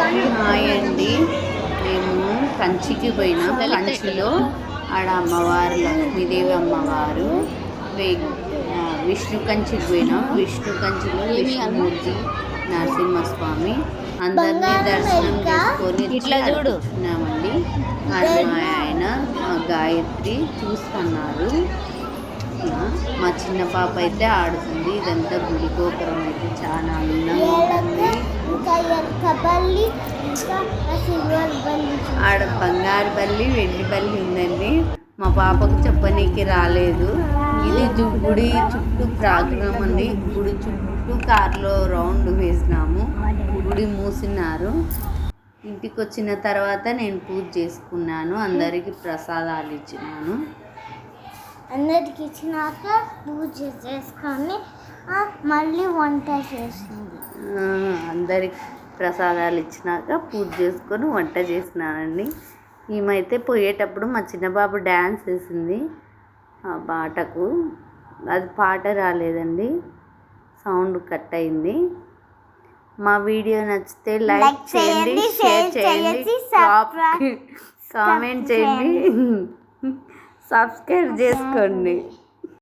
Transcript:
అందరికీ హాయ్ అండి. మేము కంచికి పోయినాం. కంచిలో ఆడ అమ్మవారు లక్ష్మీదేవి అమ్మవారు, విష్ణు కంచికి పోయినాం. విష్ణు కంచిలో విష్ణుమూర్తి నరసింహస్వామి అందరినీ దర్శనం చేసుకొని ఇట్లా చూడున్నామండి. మా ఆయన మా గాయత్రి చూస్తున్నారు. మా చిన్న పాప అయితే ఆడుతుంది. ఇదంతా గుడి గోపురం అయితే చాలా అందంగా ఉంటుంది. ఆడ బంగారు బల్లి వెండి బల్లి ఉందండి. మా పాపకు చెప్పనీకి రాలేదు. ఇది గుడి చుట్టూ ప్రాంగణం అండి. గుడి చుట్టూ కార్లో రౌండ్ వేసినాము. గుడి మూసినారు. ఇంటికి వచ్చిన తర్వాత నేను పూజ చేసుకున్నాను. అందరికీ ప్రసాదాలు ఇచ్చినాను. అందరికి ఇచ్చినాక పూజ చేసుకొని మళ్ళీ వంట చేసింది. అందరికి ప్రసాదాలు ఇచ్చినాక పూజ చేసుకొని వంట చేసినానండి. ఈమైతే పోయేటప్పుడు మా చిన్న బాబు డ్యాన్స్ వేసింది ఆ పాటకు. అది పాట రాలేదండి, సౌండ్ కట్ అయింది. మా వీడియో నచ్చితే లైక్ చేయండి, షేర్ చేయండి, కామెంట్ చేయండి, సబ్స్క్రైబ్ చేసుకోండి.